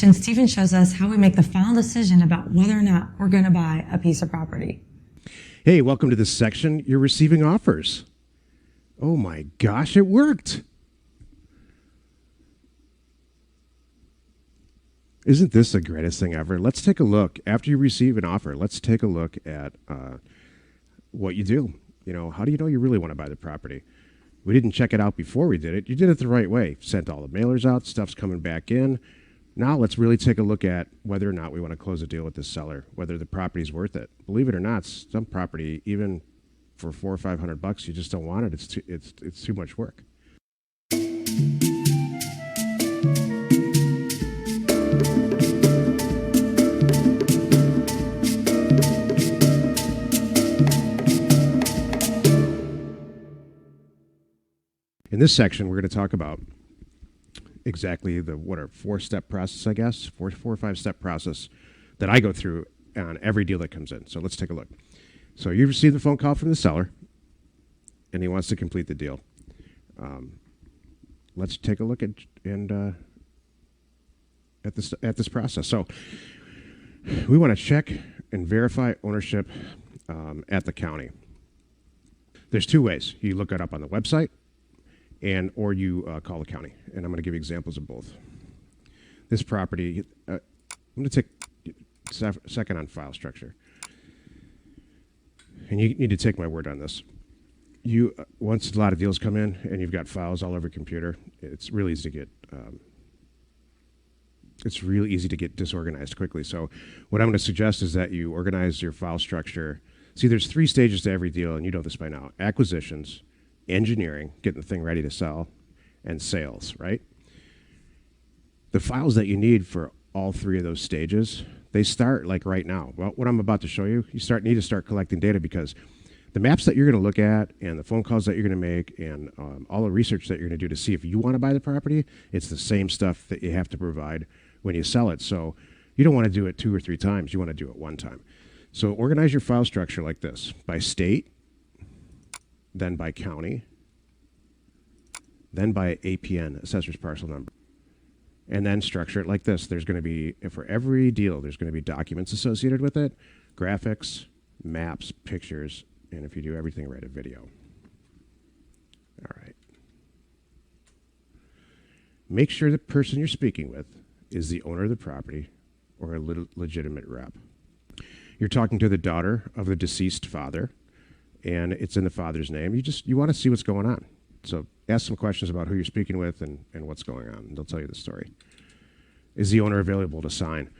section, Stephen shows us how we make the final decision about whether or not we're going to buy a piece of property. Hey, welcome to this section. You're receiving offers. Oh my gosh, it worked. Isn't this the greatest thing ever? Let's take a look. After you receive an offer, let's take a look at what you do. You know, how do you know you really want to buy the property? We didn't check it out before we did it. You did it the right way. Sent all the mailers out. Stuff's coming back in. Now let's really take a look at whether or not we want to close a deal with the seller, whether the property's worth it. Believe it or not, some property, even for $400 or $500, you just don't want it. It's too much work. In this section, we're going to talk about exactly the four-step process, I guess, four or five-step process that I go through on every deal that comes in. So let's take a look. So you received the phone call from the seller, and he wants to complete the deal. Let's take a look at this process. So we want to check and verify ownership at the county. There's two ways. You look it up on the website, or you call the county. And I'm going to give you examples of both. This property, I'm going to take a second on file structure. And you need to take my word on this. Once a lot of deals come in and you've got files all over your computer, it's really easy to get disorganized quickly. So what I'm going to suggest is that you organize your file structure. See, there's 3 stages to every deal, and you know this by now. Acquisitions, engineering, getting the thing ready to sell, and sales, right? The files that you need for all 3 of those stages, they start like right now. Well, what I'm about to show you, need to start collecting data, because the maps that you're going to look at and the phone calls that you're going to make and all the research that you're going to do to see if you want to buy the property, it's the same stuff that you have to provide when you sell it. So you don't want to do it 2 or 3 times. You want to do it 1 time. So organize your file structure like this: by state, then by county, then by APN, assessor's parcel number, and then structure it like this. There's going to be, for every deal, there's going to be documents associated with it, graphics, maps, pictures, and if you do everything right, a video. All right. Make sure the person you're speaking with is the owner of the property or a legitimate rep. You're talking to the daughter of the deceased father, and it's in the father's name. You want to see what's going on. So ask some questions about who you're speaking with and what's going on, and they'll tell you the story. Is the owner available to sign?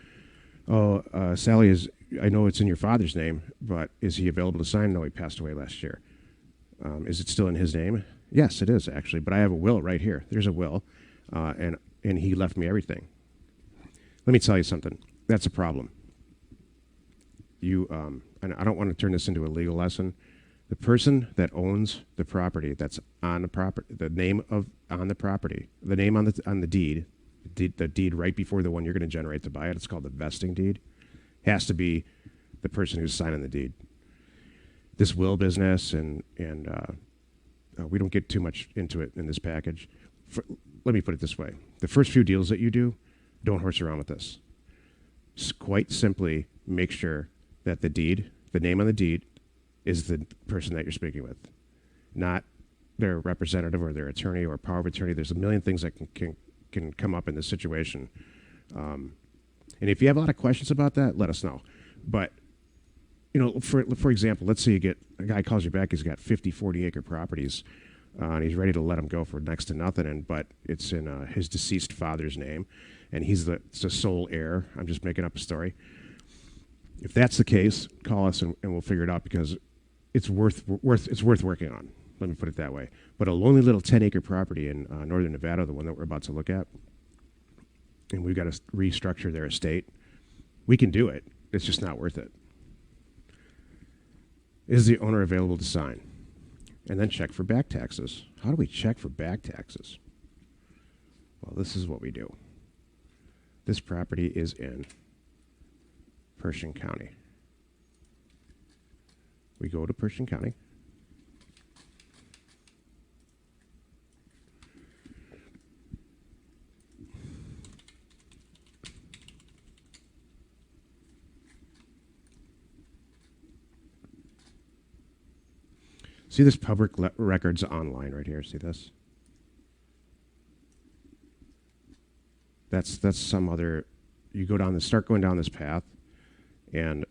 Oh, Sally, I know it's in your father's name, but is he available to sign? No, he passed away last year. Is it still in his name? Yes, it is, actually, but I have a will right here. There's a will, and he left me everything. Let me tell you something. That's a problem. And I don't want to turn this into a legal lesson. The person that owns the property that's on the property, the name on the property, the name on the deed, the deed right before the one you're going to generate to buy it, it's called the vesting deed, has to be the person who's signing the deed. This will business, and we don't get too much into it in this package. Let me put it this way. The first few deals that you do, don't horse around with this. Quite simply, make sure that the name on the deed, is the person that you're speaking with, not their representative or their attorney or power of attorney. There's a million things that can come up in this situation. And if you have a lot of questions about that, let us know. But, for example, let's say a guy calls you back, he's got 50, 40-acre properties, and he's ready to let them go for next to nothing, but it's in his deceased father's name, and he's the sole heir. I'm just making up a story. If that's the case, call us and we'll figure it out, because it's worth working on. Let me put it that way. But a lonely little 10-acre property in northern Nevada, the one that we're about to look at, and we've got to restructure their estate, we can do it. It's just not worth it. Is the owner available to sign? And then check for back taxes. How do we check for back taxes? Well, this is what we do. This property is in Pershing County. We go to Pershing County. See this public records online right here? See this? That's some other. You start going down this path, and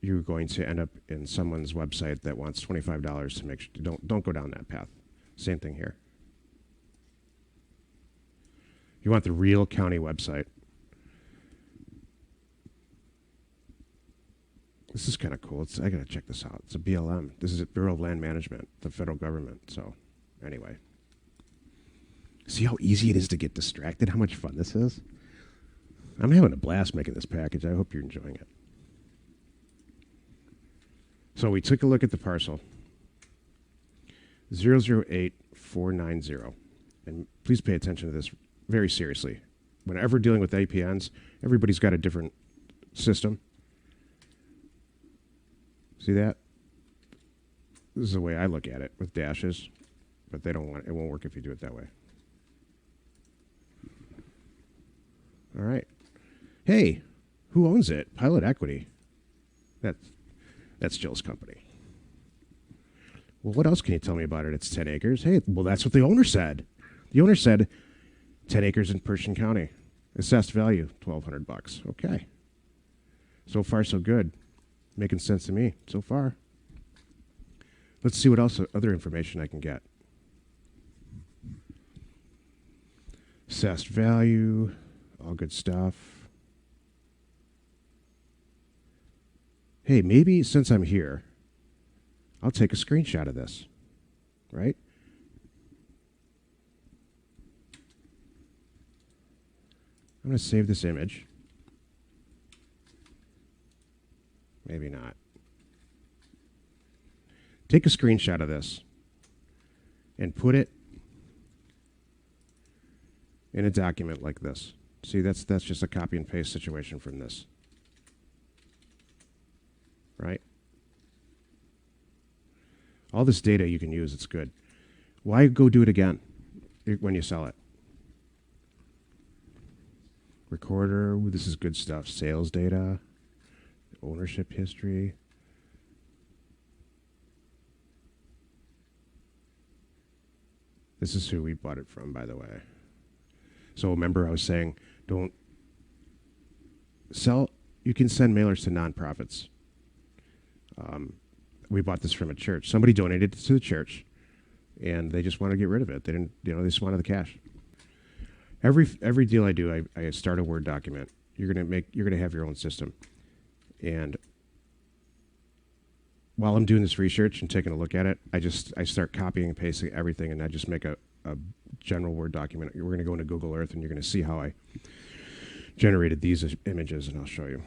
you're going to end up in someone's website that wants $25 to make sure. Don't go down that path. Same thing here. You want the real county website. This is kind of cool. I gotta check this out. It's a BLM. This is a Bureau of Land Management, the federal government. So, anyway, see how easy it is to get distracted. How much fun this is. I'm having a blast making this package. I hope you're enjoying it. So we took a look at the parcel 008490, and please pay attention to this very seriously. Whenever dealing with APNs, everybody's got a different system. See that? This is the way I look at it with dashes, but they don't want it. It won't work if you do it that way. All right. Hey, who owns it? Pilot Equity. That's Jill's company. Well, what else can you tell me about it? It's 10 acres. Hey, well, that's what the owner said. The owner said 10 acres in Pershing County. Assessed value, $1,200. Okay. So far, so good. Making sense to me so far. Let's see what else other information I can get. Assessed value, all good stuff. Hey, maybe since I'm here, I'll take a screenshot of this, right? I'm going to save this image. Maybe not. Take a screenshot of this and put it in a document like this. See, that's just a copy and paste situation from this. Right? All this data you can use, it's good. Why go do it again when you sell it? Recorder, ooh, this is good stuff. Sales data. Ownership history. This is who we bought it from, by the way. So remember I was saying, don't sell. You can send mailers to nonprofits. We bought this from a church. Somebody donated it to the church, and they just want to get rid of it. They didn't, they just wanted the cash. Every deal I do, I start a Word document. You're gonna have your own system. And while I'm doing this research and taking a look at it, I start copying and pasting everything, and I just make a general Word document. We're going to go into Google Earth, and you're going to see how I generated these images, and I'll show you.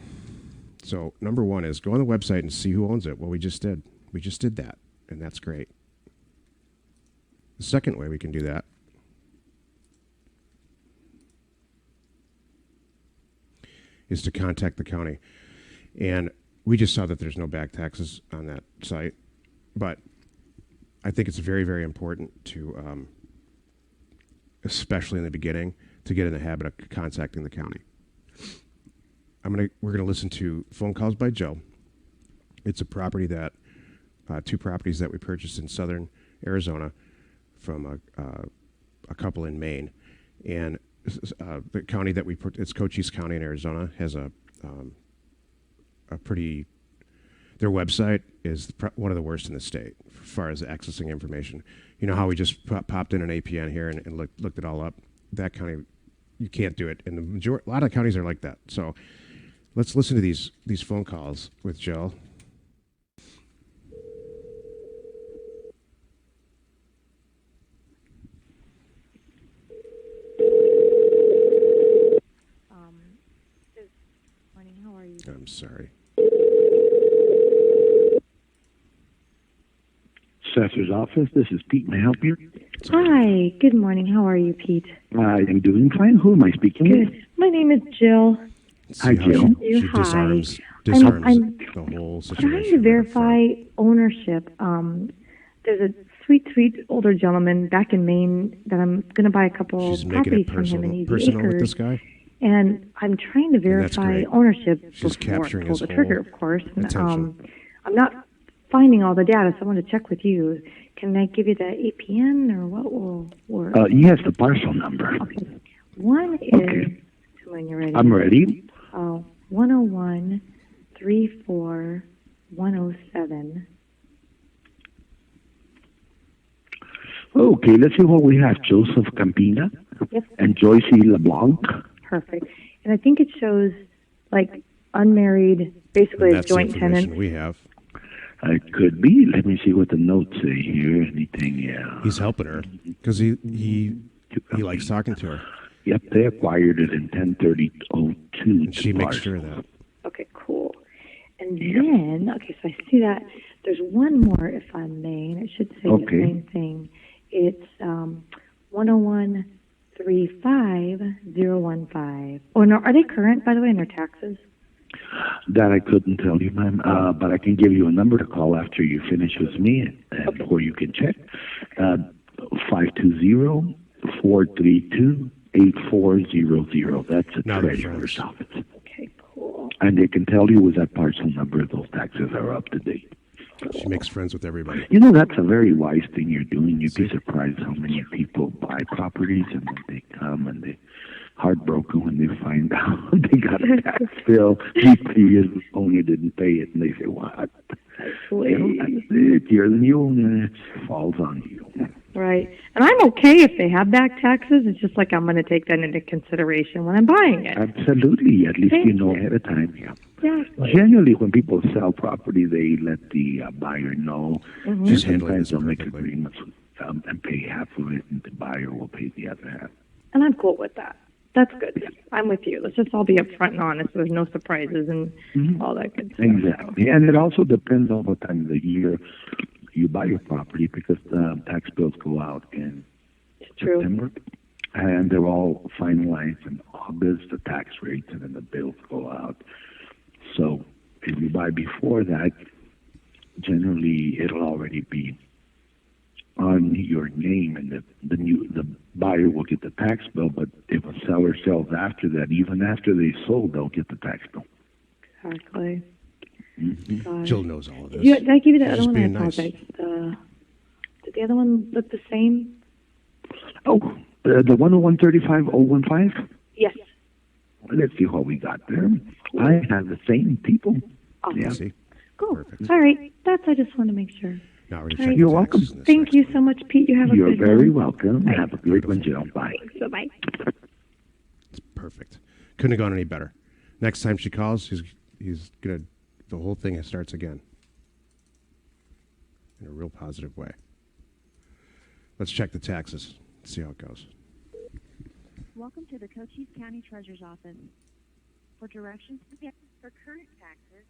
So number one is go on the website and see who owns it. Well, we just did. We just did that, and that's great. The second way we can do that is to contact the county. And we just saw that there's no back taxes on that site, but I think it's very, very important to, especially in the beginning, to get in the habit of contacting the county. We're gonna listen to phone calls by Joe. It's a property that, two properties that we purchased in southern Arizona from a couple in Maine, and the county that it's Cochise County in Arizona has a pretty, their website is one of the worst in the state as far as accessing information. You know how we just popped in an APN here and looked it all up? That county, you can't do it. And a lot of counties are like that. So let's listen to these phone calls with Joe. Morning, how are you? I'm sorry. Assessor's office. This is Pete. May I help you? Hi, good morning. How are you, Pete? I am doing fine. Who am I speaking with? Good. My name is Jill. Hi, Jill. She Hi. disarms I'm the whole situation. trying to verify ownership. There's a sweet older gentleman back in Maine that I'm going to buy a couple She's making it properties from him in Easy personal with Acres. this guy. And I'm trying to that's verify great. ownership She's before I capturing pull his the trigger, whole of course. And, attention. I'm not finding all the data, so I want to check with you. Can I give you the APN or what will work? Yes, the parcel number. Okay. One is, Okay. when you're ready. I'm ready. 101 34 107. Okay, let's see what we have. Joseph Campina Yep, and Joyce LeBlanc. perfect. And I think it shows like unmarried, basically And a that's the joint information tenant. we have. It could be. Let me see what the notes say here. Anything? Yeah. He's helping her because he likes talking to her, Yep, they acquired it in 10/30/02. and she makes sure of that. Okay, cool. And then, okay, so I see that there's one more, if I may, and it should say Okay. the same thing. It's 101 35 015. Oh, no, are they current, by the way, in their taxes? That I couldn't tell you, ma'am, but I can give you a number to call after you finish with me, and or you can check. 520-432-8400. That's a Now they're treasurer's friends. office. Okay, cool. And they can tell you with that parcel number those taxes are up to date. She makes friends with everybody. You know, that's a very wise thing you're doing. You'd be surprised how many people buy properties and then they come and they heartbroken when they find out they got a tax bill 3 years ago you didn't pay it, and they say, "What?" You know, that's it. You're the new owner. It falls on you. Right. And I'm okay if they have back taxes. It's just like I'm going to take that into consideration when I'm buying it. Absolutely. At least Thank you know you. ahead of time. Yeah. Exactly. Generally, when people sell property, they let the buyer know. She's handling Sometimes this they'll make perfectly. agreements with them and pay half of it, and the buyer will pay the other half. And I'm cool with that. That's good. I'm with you. Let's just all be upfront and honest. So there's no surprises and all that good stuff. Exactly. And it also depends on what time of the year you buy your property, because the tax bills go out in It's true. September, and they're all finalized in August, the tax rates, and then the bills go out. So if you buy before that, generally it'll already be on your name, and the buyer will get the tax bill. But if a seller sells after that, even after they sold, they'll get the tax bill. Exactly. Got it. Jill knows all of this. Did I give you the She's other just one? I being nice. apologize. Did the other one look the same? Oh, the 101-35-015? Yes. Let's see what we got there. I have the same people. Awesome. Yeah. See? Cool. Perfect. All right. I just want to make sure. Now we're going to All check right. the You're welcome. taxes in this Thank next you one. so much, Pete. You have a You're good very one. welcome. Have a great one, Jill. Bye. Bye-bye. It's perfect. Couldn't have gone any better. Next time she calls, he's gonna. The whole thing starts again in a real positive way. Let's check the taxes. See how it goes. Welcome to the Cochise County Treasurer's Office. For directions to get for current taxes,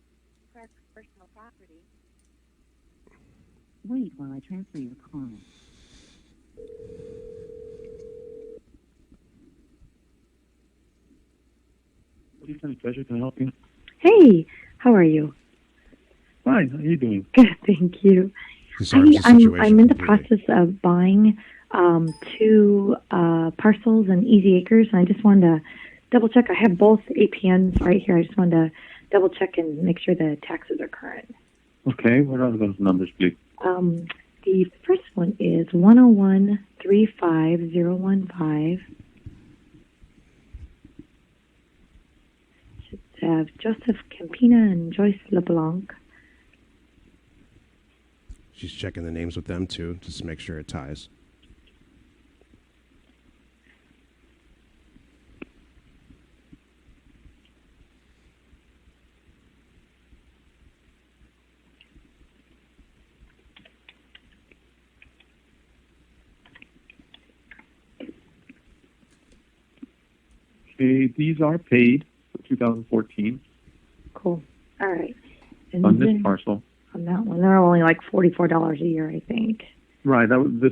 press personal property. Wait while I transfer your call. Cochise County Treasurer, can I help you? Hey, how are you? Fine. How are you doing? Good, thank you. Disarms the I'm situation in the completely. process of buying 2 parcels in Easy Acres, and I just wanted to double check. I have both APNs right here. I just wanted to double check and make sure the taxes are current. Okay. What are those numbers, please? The first one is 101 35015. Should have Joseph Campina and Joyce LeBlanc. She's checking the names with them too, just to make sure it ties. Okay. These are paid for 2014 Cool. All right. And on this then parcel. on that one, they're only like $44 a year, I think. Right. That was this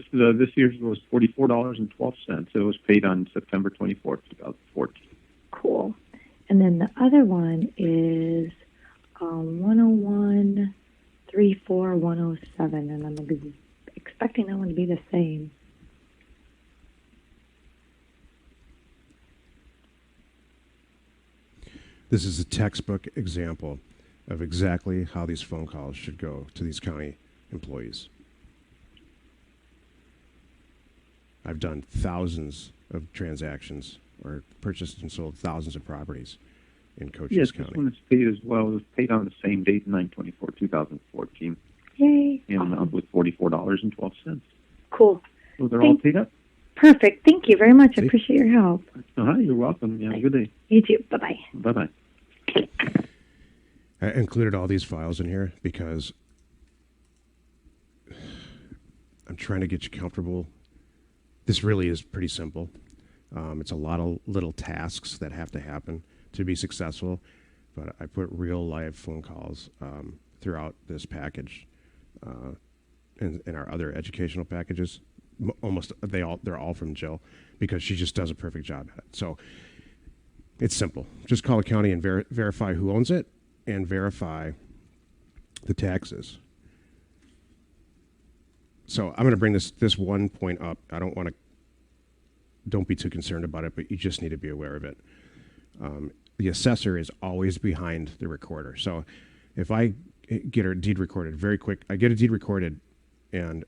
year's was $44.12. It was paid on September 24th, 2014. Cool. And then the other one is 101 34107, and I'm expecting that one to be the same. This is a textbook example. of exactly how these phone calls should go to these county employees. I've done thousands of transactions or purchased and sold thousands of properties in Cochise Yes, this County. one is paid as well. It was paid on the same date, 9/24/2014, Yay. and Awesome. with $44.12. Cool. So they're all paid up. Perfect. Thank you very much. I See? appreciate your help. You're welcome. You have a good day. You too. Bye-bye. Bye-bye. I included all these files in here because I'm trying to get you comfortable. This really is pretty simple. It's a lot of little tasks that have to happen to be successful, but I put real live phone calls throughout this package in our other educational packages. Almost they're all from Jill because she just does a perfect job at it. So it's simple. Just call the county and verify who owns it and verify the taxes. So I'm going to bring this one point up. Don't be too concerned about it, but you just need to be aware of it. The assessor is always behind the recorder. So if I get a deed recorded very quick, I get a deed recorded and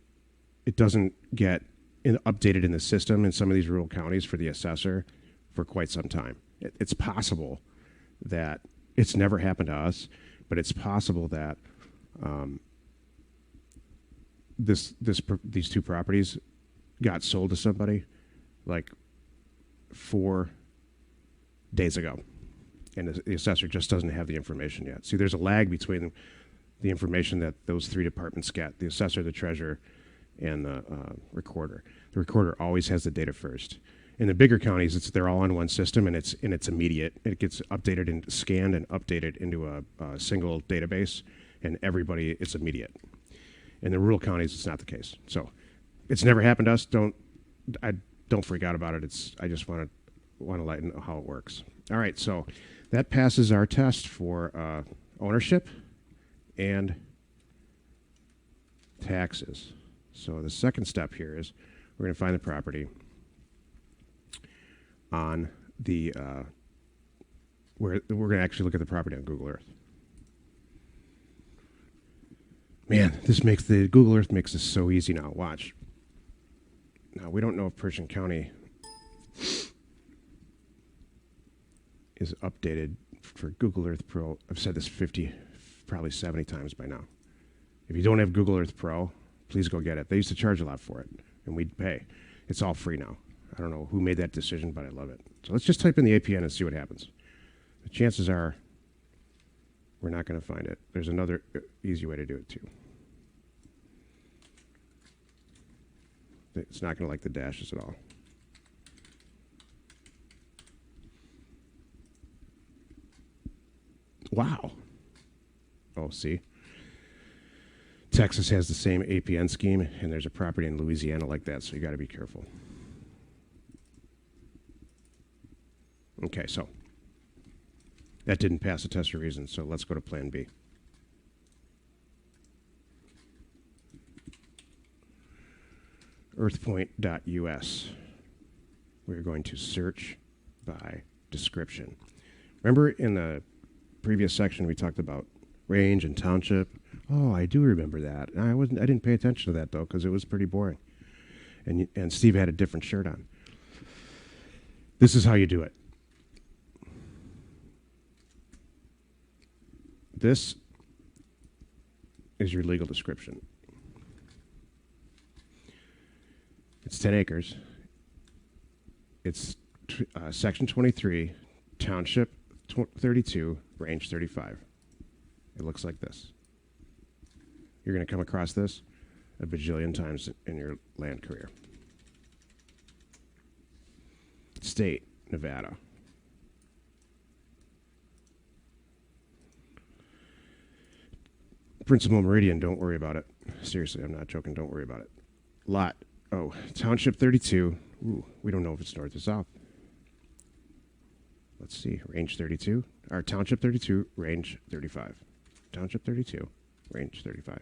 it doesn't get updated in the system in some of these rural counties for the assessor for quite some time. It's possible that it's never happened to us, but it's possible that these two properties got sold to somebody like 4 days ago, and the assessor just doesn't have the information yet. See, there's a lag between the information that those three departments get: the assessor, the treasurer, and the recorder. The recorder always has the data first. In the bigger counties, they're all on one system, and it's immediate. It gets updated and scanned and updated into a single database, and everybody, it's immediate. In the rural counties, it's not the case. So, it's never happened to us. Don't freak out about it. I just want to let you know how it works. All right, so that passes our test for ownership and taxes. So the second step here is we're going to find the property on the we're going to actually look at the property on Google Earth. Man, Google Earth makes this so easy now. Watch. Now, we don't know if Pershing County is updated for Google Earth Pro. I've said this probably 70 times by now. If you don't have Google Earth Pro, please go get it. They used to charge a lot for it, and we'd pay. It's all free now. I don't know who made that decision, but I love it. So let's just type in the APN and see what happens. The chances are we're not going to find it. There's another easy way to do it, too. It's not going to like the dashes at all. Wow. Oh, see? Texas has the same APN scheme, and there's a property in Louisiana like that, so you got to be careful. Okay, so that didn't pass the test of reason, so let's go to Plan B. Earthpoint.us. We're going to search by description. Remember in the previous section we talked about range and township? Oh, I do remember that. I didn't pay attention to that though because it was pretty boring. And Steve had a different shirt on. This is how you do it. This is your legal description. It's 10 acres. It's section 23, township 32, range 35. It looks like this. You're going to come across this a bajillion times in your land career. State, Nevada. Principal Meridian, don't worry about it. Seriously, I'm not joking, don't worry about it. Lot, township 32. Ooh, we don't know if it's north or south. Let's see, range 32. Or township 32, range 35. Township 32, range 35.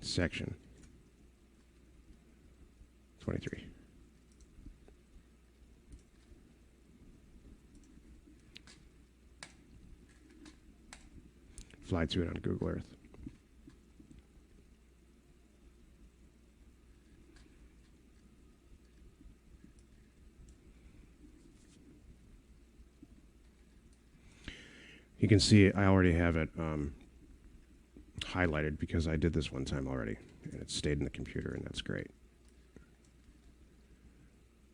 section 23. Fly to it on Google Earth. You can see I already have it highlighted because I did this one time already, and it stayed in the computer, and that's great.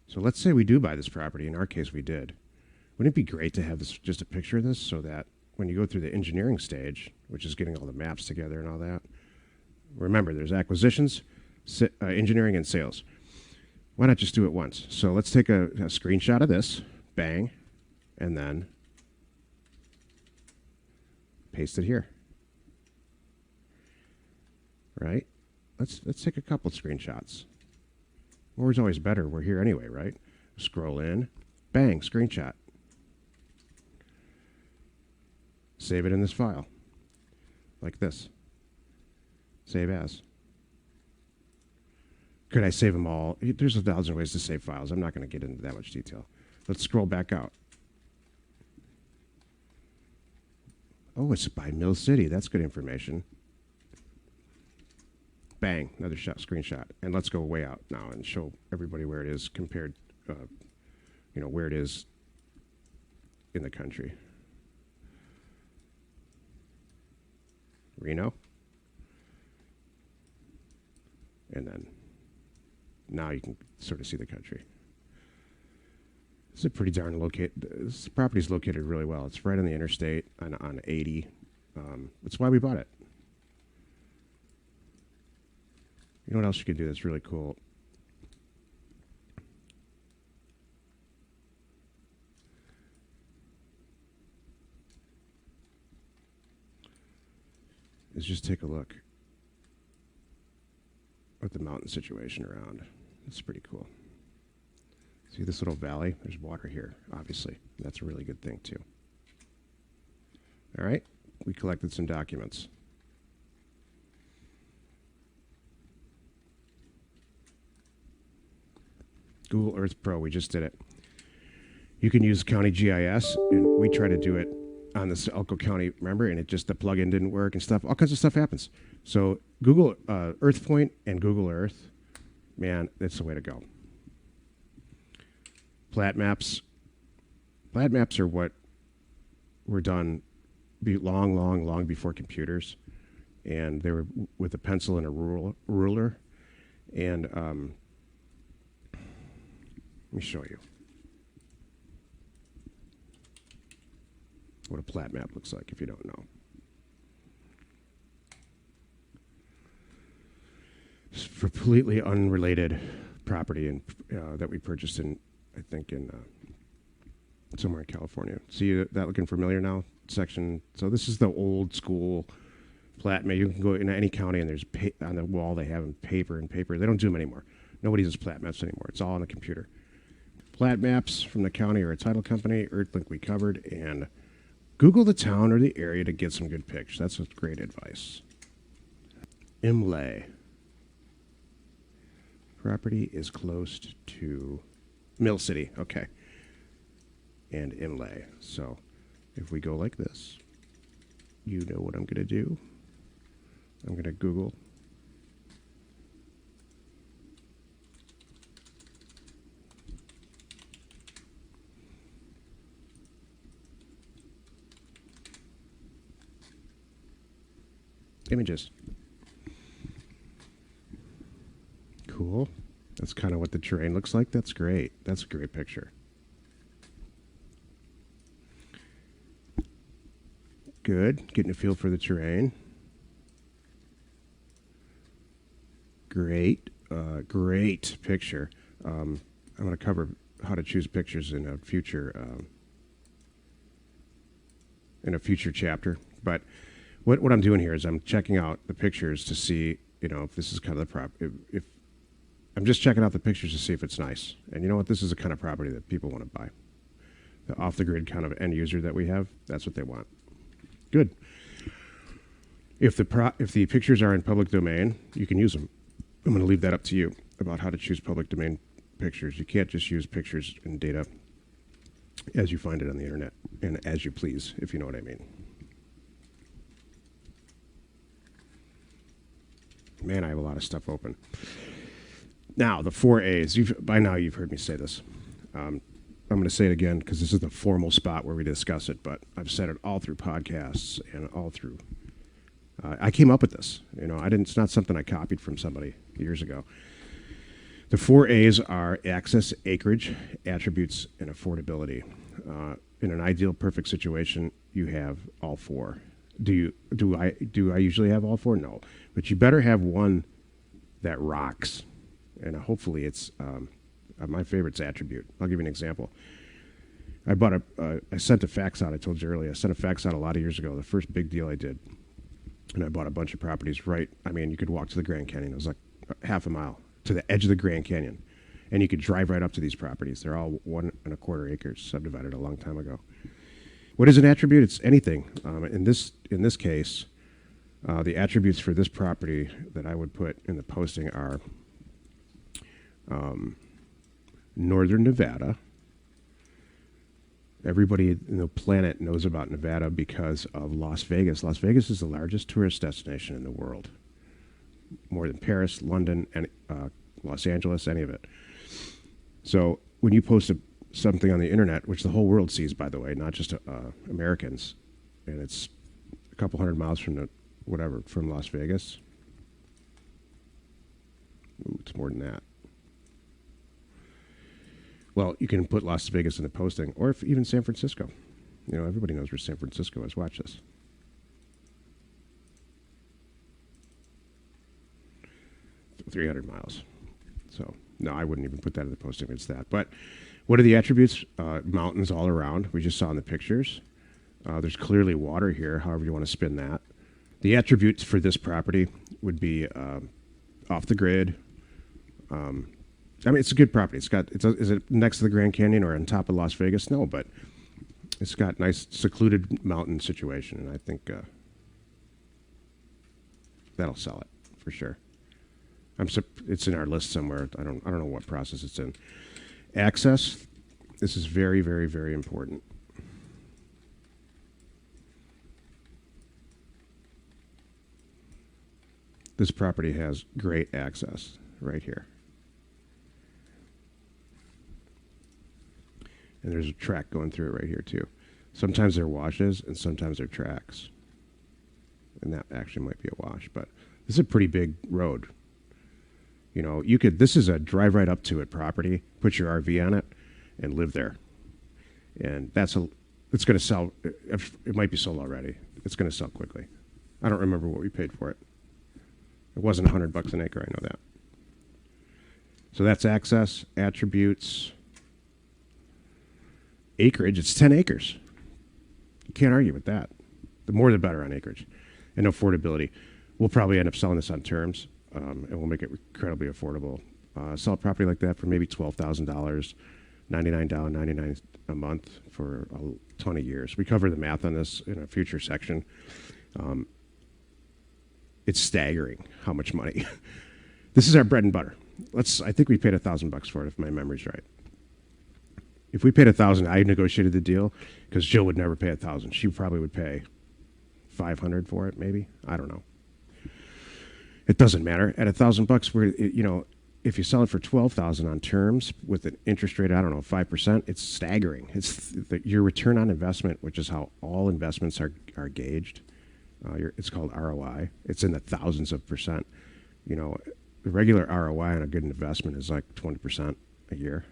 So let's say we do buy this property. In our case, we did. Wouldn't it be great to have this, just a picture of this, so that when you go through the engineering stage, which is getting all the maps together and all that, remember there's acquisitions, engineering, and sales. Why not just do it once? So let's take a screenshot of this, bang, and then paste it here. Right? Let's take a couple screenshots. More's always better. We're here anyway, right? Scroll in, bang, screenshot. Save it in this file, like this. Save as. Could I save them all? There's 1,000 ways to save files. I'm not going to get into that much detail. Let's scroll back out. Oh, it's by Mill City. That's good information. Bang, another screenshot. And let's go way out now and show everybody where it is compared, where it is in the country. Reno. And then now you can sort of see the country. This is a pretty darn this property's located really well. It's right on the interstate on 80. That's why we bought it. You know what else you can do that's really cool? Is just take a look at the mountain situation around. It's pretty cool. See this little valley? There's water here, obviously. That's a really good thing, too. All right, we collected some documents. Google Earth Pro, we just did it. You can use County GIS, and we try to do it on this Elko County, remember, and the plugin didn't work and stuff. All kinds of stuff happens. So Google EarthPoint and Google Earth, man, that's the way to go. Plat maps. Plat maps are what were done long before computers, and they were with a pencil and a ruler. And let me show you what a plat map looks like if you don't know. It's completely unrelated property that we purchased in, I think, in somewhere in California. See that looking familiar now? Section. So this is the old school plat map. You can go in any county and there's on the wall they have them paper. They don't do them anymore. Nobody does plat maps anymore. It's all on a computer. Plat maps from the county or a title company. EarthLink we covered, and Google the town or the area to get some good pictures. That's great advice. Imlay. Property is close to Mill City. Okay. And Imlay. So if we go like this, you know what I'm going to do. I'm going to Google images. Cool. That's kind of what the terrain looks like. That's great. That's a great picture. Good. Getting a feel for the terrain. Great. Great picture. I'm going to cover how to choose pictures in a future chapter. But what I'm doing here is I'm checking out the pictures to see, if this is kind of the if I'm just checking out the pictures to see if it's nice. And you know what? This is the kind of property that people want to buy. The off-the-grid kind of end user that we have, that's what they want. Good. If the pictures are in public domain, you can use them. I'm going to leave that up to you about how to choose public domain pictures. You can't just use pictures and data as you find it on the internet and as you please, if you know what I mean. Man, I have a lot of stuff open. Now, the 4As. By now, you've heard me say this. I'm going to say it again because this is the formal spot where we discuss it, but I've said it all through podcasts and all through. I came up with this. It's not something I copied from somebody years ago. The 4As are access, acreage, attributes, and affordability. In an ideal, perfect situation, you have all four. Do I usually have all four? No, but you better have one that rocks, and hopefully it's my favorite's attribute. I'll give you an example. I sent a fax out. I told you earlier. I sent a fax out a lot of years ago. The first big deal I did, and I bought a bunch of properties. Right, I mean, you could walk to the Grand Canyon. It was like half a mile to the edge of the Grand Canyon, and you could drive right up to these properties. They're all 1.25 acres, subdivided a long time ago. What is an attribute? It's anything. In this case, the attributes for this property that I would put in the posting are Northern Nevada. Everybody in the planet knows about Nevada because of Las Vegas. Las Vegas is the largest tourist destination in the world, more than Paris, London, and Los Angeles, any of it. So when you post something on the internet, which the whole world sees, by the way, not just Americans, and it's a couple hundred miles from from Las Vegas. Ooh, it's more than that. Well, you can put Las Vegas in the posting, or even San Francisco. Everybody knows where San Francisco is. Watch this. .300 miles. So, no, I wouldn't even put that in the posting. It's that. But what are the attributes? Mountains all around. We just saw in the pictures. There's clearly water here, however you want to spin that. The attributes for this property would be off the grid. It's a good property. Is it next to the Grand Canyon or on top of Las Vegas? No, but it's got nice secluded mountain situation, and I think that'll sell it for sure. It's in our list somewhere. I don't know what process it's in. Access. This is very, very, very important. This property has great access right here. And there's a track going through it right here too. Sometimes they're washes and sometimes they're tracks. And that actually might be a wash, but this is a pretty big road. This is a drive right up to it property, put your RV on it, and live there. And it's going to sell. It might be sold already. It's going to sell quickly. I don't remember what we paid for it. It wasn't $100 an acre, I know that. So that's access, attributes, acreage. It's 10 acres. You can't argue with that. The more the better on acreage. And affordability. We'll probably end up selling this on terms, and we'll make it incredibly affordable. Sell a property like that for maybe $12,000, $99 down, $99 a month for a ton of years. We cover the math on this in a future section. It's staggering how much money. This is our bread and butter. I think we paid $1,000 for it, if my memory's right. If we paid $1,000, I negotiated the deal because Jill would never pay $1,000. She probably would pay $500 for it, maybe. I don't know. It doesn't matter. At $1,000, if you sell it for $12,000 on terms with an interest rate, 5%, it's staggering. It's your return on investment, which is how all investments are gauged. It's called ROI. It's in the thousands of percent. The regular ROI on a good investment is like 20% a year.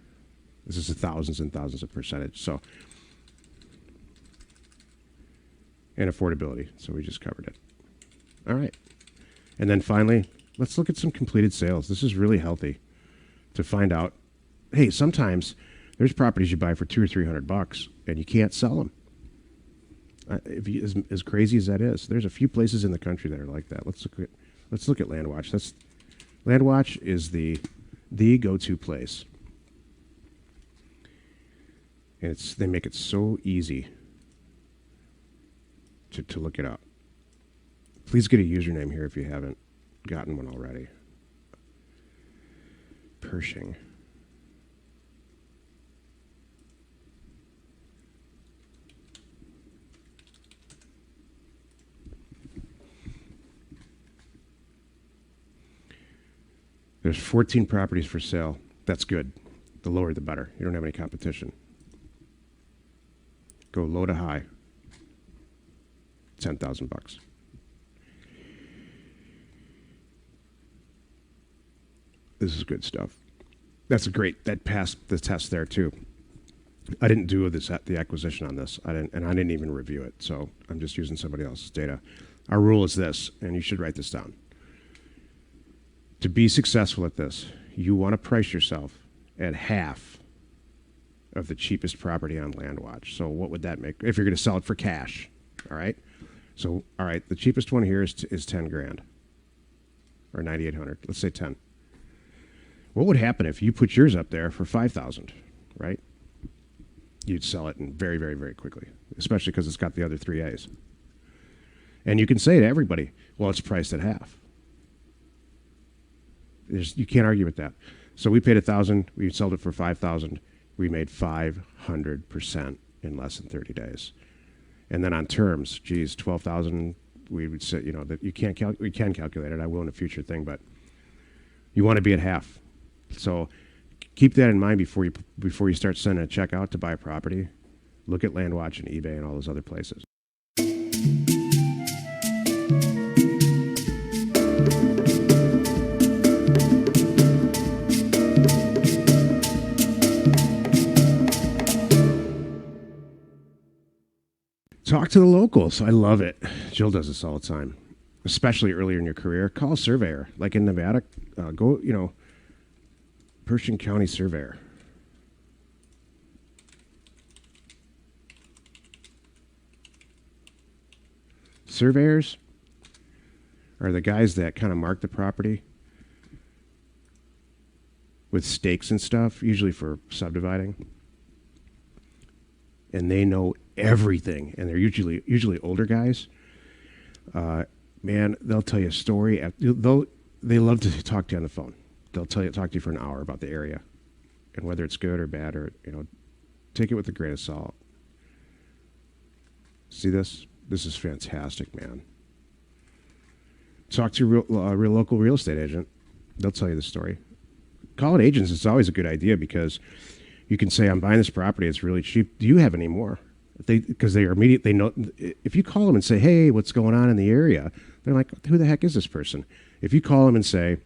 This is thousands and thousands of percentage. So, and affordability. So we just covered it. All right. And then finally, let's look at some completed sales. This is really healthy to find out. Hey, sometimes there's properties you buy for $200 or $300 and you can't sell them. As crazy as that is, there's a few places in the country that are like that. Let's look at LandWatch. LandWatch is the go-to place, and they make it so easy to look it up. Please get a username here if you haven't gotten one already. Pershing. There's 14 properties for sale. That's good. The lower the better. You don't have any competition. Go low to high. 10,000 bucks. This is good stuff. That's that passed the test there too. I didn't do the acquisition on this. I didn't even review it. So I'm just using somebody else's data. Our rule is this, and you should write this down. To be successful at this, you want to price yourself at half of the cheapest property on LandWatch. So what would that make if you're going to sell it for cash? All right. So all right, the cheapest one here is 10 grand or 9,800. Let's say 10. What would happen if you put yours up there for 5,000? Right? You'd sell it in very, very, very quickly, especially because it's got the other 3 A's. And you can say to everybody, "Well, it's priced at half." You can't argue with that. So we paid 1,000. We sold it for 5,000. We made 500% in less than 30 days. And then on terms, geez, 12,000. We would say, that we can calculate it. I will in a future thing, but you want to be at half. So keep that in mind before you start sending a check out to buy a property. Look at LandWatch and eBay and all those other places. Talk to the locals. I love it. Jill does this all the time, especially earlier in your career. Call a surveyor. Like in Nevada, go, Pershing County surveyor. Surveyors are the guys that kind of mark the property with stakes and stuff, usually for subdividing. And they know everything, and they're usually older guys. Man, they'll tell you a story. They love to talk to you on the phone. They'll talk to you for an hour about the area and whether it's good or bad, or take it with a grain of salt. See this? This is fantastic, man. Talk to a real local real estate agent. They'll tell you the story. Calling agents is always a good idea because you can say, "I'm buying this property. It's really cheap. Do you have any more?" Because they know. If you call them and say, "Hey, what's going on in the area?" They're like, "Who the heck is this person?" If you call them and say,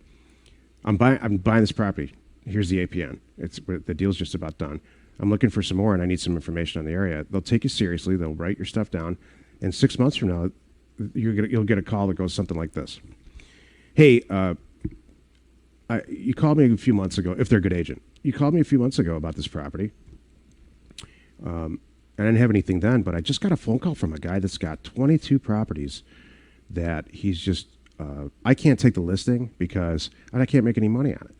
I'm buying this property. Here's the APN. The deal's just about done. I'm looking for some more, and I need some information on the area." They'll take you seriously. They'll write your stuff down, and 6 months from now, you'll get a call that goes something like this: "Hey, you called me a few months ago." If they're a good agent, you called me a few months ago about this property. I didn't have anything then, but I just got a phone call from a guy that's got 22 properties that he's just, I can't take the listing because I can't make any money on it.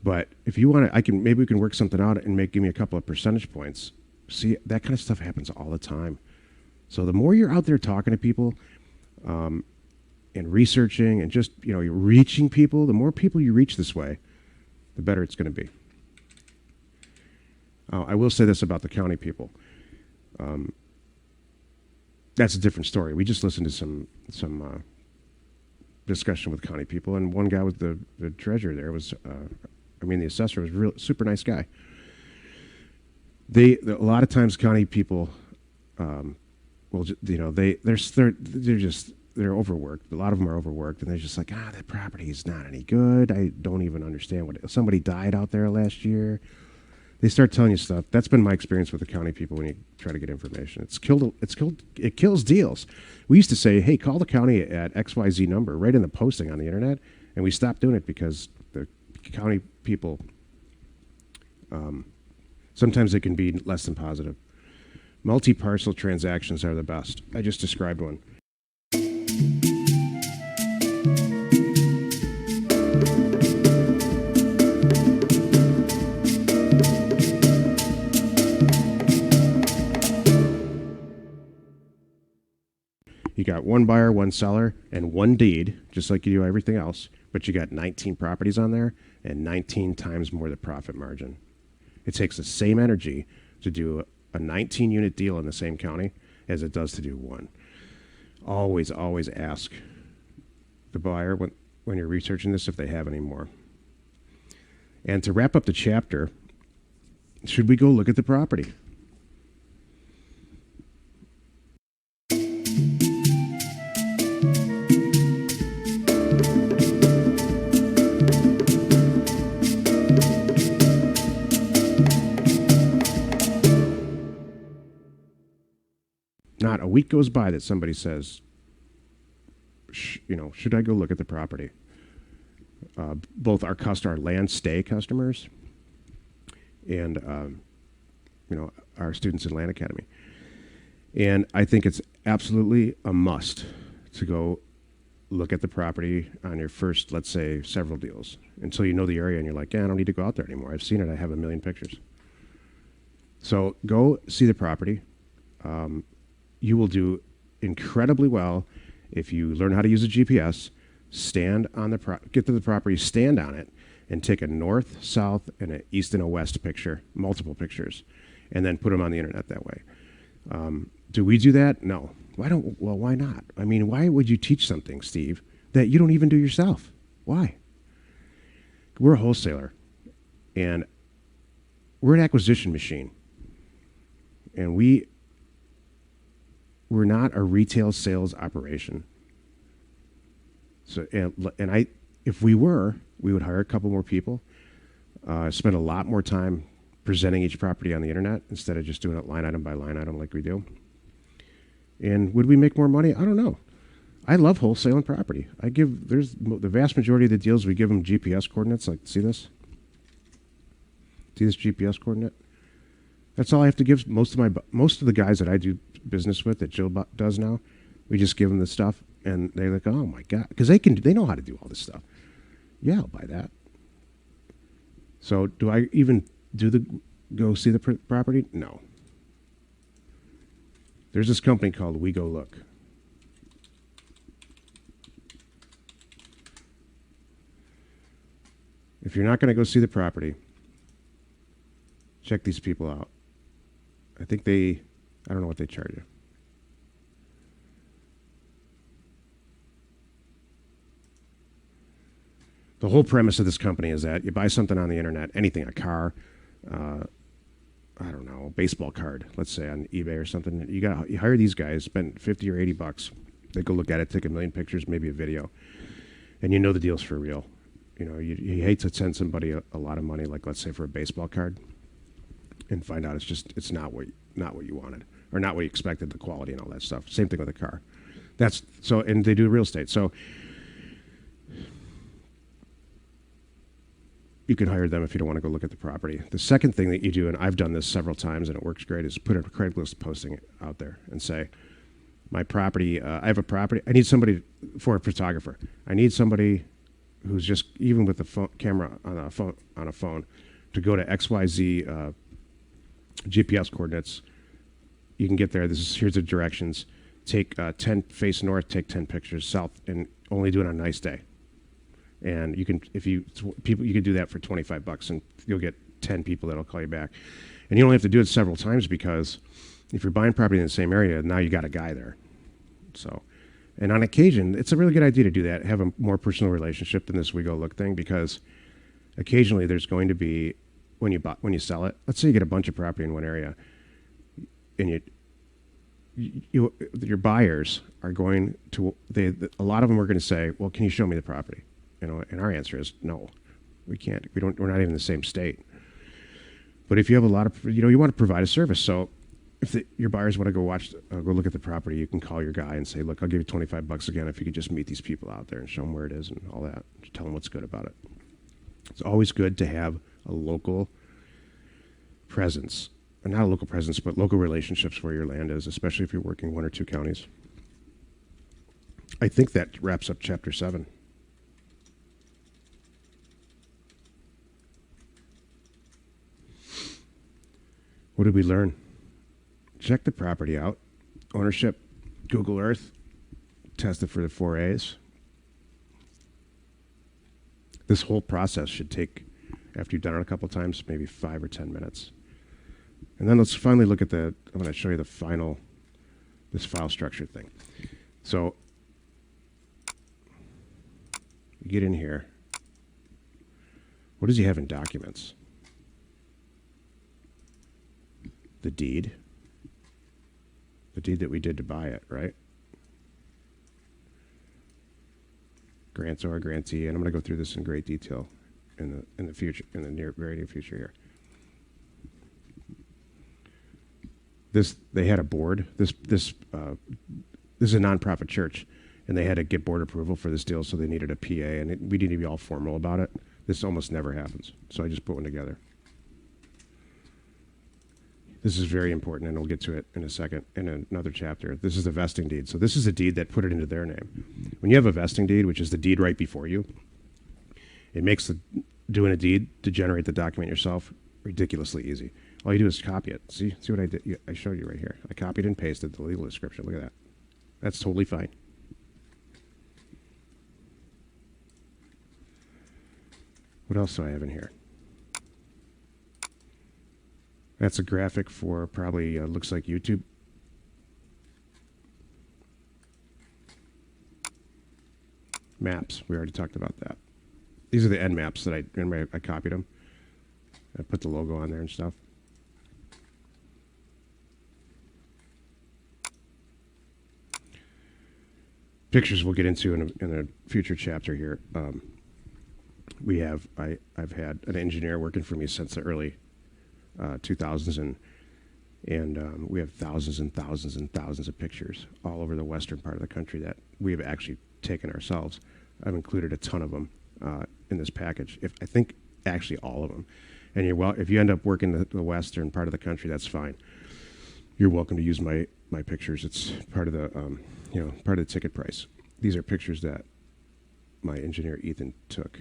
But if you want to, maybe we can work something out and give me a couple of percentage points. See, that kind of stuff happens all the time. So the more you're out there talking to people, and researching and just, you're reaching people, the more people you reach this way, the better it's going to be. I will say this about the county people. That's a different story. We just listened to some discussion with county people, and one guy with the treasurer there was, the assessor was a real super nice guy. A lot of times county people, they're overworked. A lot of them are overworked, and they're just like, that property is not any good. I don't even understand somebody died out there last year. They start telling you stuff. That's been my experience with the county people when you try to get information. It kills deals. We used to say, "Hey, call the county at XYZ number," right in the posting on the internet, and we stopped doing it because the county people, sometimes they can be less than positive. Multi-parcel transactions are the best. I just described one. You got got one buyer, one seller, and one deed, just like you do everything else, but you got 19 properties on there and 19 times more the profit margin. It takes the same energy to do a 19 unit deal in the same county as it does to do one. Always, always ask the buyer when you're researching this if they have any more. And to wrap up the chapter, should we go look at the property? Not a week goes by that somebody says, should I go look at the property? Both our land stay customers and, our students in Land Academy. And I think it's absolutely a must to go look at the property on your first, let's say, several deals until you know the area and you're like, yeah, I don't need to go out there anymore. I've seen it. I have a million pictures. So go see the property. You will do incredibly well if you learn how to use a GPS, get to the property, stand on it, and take a north, south, and an east and a west picture, multiple pictures, and then put them on the internet that way. Do we do that? No. Why not? I mean, why would you teach something, Steve, that you don't even do yourself? Why? We're a wholesaler, and we're an acquisition machine, and we're not a retail sales operation. So, if we were, we would hire a couple more people, spend a lot more time presenting each property on the internet instead of just doing it line item by line item like we do. And would we make more money? I don't know. I love wholesaling property. There's the vast majority of the deals we give them GPS coordinates. Like, see this? See this GPS coordinate? That's all I have to give most of the guys that I do business with that Jill does now. We just give them the stuff, and they're like, "Oh my god," because they know how to do all this stuff. Yeah, I'll buy that. So, do I even go see the property? No. There's this company called We Go Look. If you're not going to go see the property, check these people out. I don't know what they charge you. The whole premise of this company is that you buy something on the internet, anything, a car, I don't know, a baseball card, let's say on eBay or something. You hire these guys, spend $50 or $80. They go look at it, take a million pictures, maybe a video, and you know the deal's for real. You hate to send somebody a lot of money, like let's say for a baseball card, and find out it's not what you wanted or not what you expected, the quality and all that stuff. Same thing with a car. And they do real estate. So you can hire them if you don't want to go look at the property. The second thing that you do, and I've done this several times and it works great, is put a Craigslist posting out there and say, my property, I have a property, I need somebody for a photographer. I need somebody who's just, even with the camera on a phone, to go to XYZ GPS coordinates. You can get there. Here's the directions. Take 10 face north, take 10 pictures south, and only do it on a nice day. And you can do that for $25, and you'll get 10 people that'll call you back. And you only have to do it several times because if you're buying property in the same area, now you got a guy there. So, and on occasion, it's a really good idea to do that. Have a more personal relationship than this We Go Look thing, because occasionally there's going to be when you sell it. Let's say you get a bunch of property in one area, and your buyers are going to a lot of them are going to say, "Well, can you show me the property?" And our answer is no, we can't. We're not even in the same state. But if you have a lot of, you want to provide a service. So if your buyers want to go look at the property, you can call your guy and say, "Look, I'll give you $25 again if you could just meet these people out there and show them where it is and all that. Just tell them what's good about it." It's always good to have a local presence, and not a local presence, but local relationships where your land is, especially if you're working 1 or 2 counties. I think that wraps up Chapter 7. What did we learn? Check the property out. Ownership, Google Earth, test it for the 4As. This whole process should take, after you've done it a couple times, maybe 5 or 10 minutes. And then let's finally look at I'm going to show you this file structure thing. So you get in here. What does he have in documents? The deed. The deed that we did to buy it, right? Grantor, grantee, and I'm going to go through this in great detail in the future, in the very near future here. They had a board. This is a nonprofit church, and they had to get board approval for this deal, so they needed a PA, and we didn't be all formal about it. This almost never happens, so I just put one together. This is very important, and we'll get to it in a second in another chapter. This is the vesting deed. So this is a deed that put it into their name. When you have a vesting deed, which is the deed right before you, it makes doing a deed to generate the document yourself ridiculously easy. All you do is copy it. See what I did? I showed you right here. I copied and pasted the legal description. Look at that. That's totally fine. What else do I have in here? That's a graphic for probably, looks like YouTube. Maps, we already talked about that. These are the end maps that I copied them. I put the logo on there and stuff. Pictures we'll get into in a future chapter here. I've had an engineer working for me since the early 2000s, and we have thousands and thousands and thousands of pictures all over the western part of the country that we have actually taken ourselves. I've included a ton of them in this package. I think actually all of them. And if you end up working the western part of the country, that's fine. You're welcome to use my pictures. It's part of the part of the ticket price. These are pictures that my engineer Ethan took.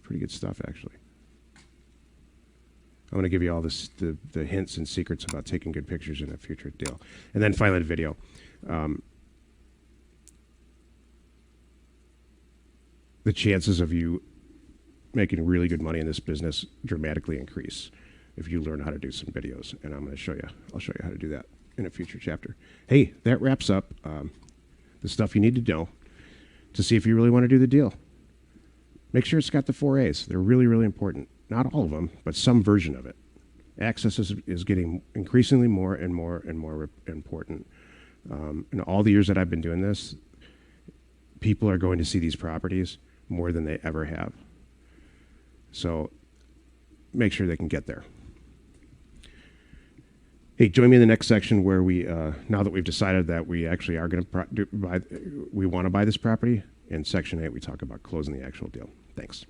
Pretty good stuff, actually. I'm going to give you all the hints and secrets about taking good pictures in a future deal. And then finally the video. The chances of you making really good money in this business dramatically increase if you learn how to do some videos. And I'm going to show you. I'll show you how to do that in a future chapter. Hey, that wraps up the stuff you need to know to see if you really want to do the deal. Make sure it's got the 4As. They're really, really important. Not all of them, but some version of it. Access is getting increasingly more and more and more important. In all the years that I've been doing this, people are going to see these properties more than they ever have. So make sure they can get there. Hey, join me in the next section where we, now that we've decided that we actually are going to we want to buy this property. In Section 8, we talk about closing the actual deal. Thanks.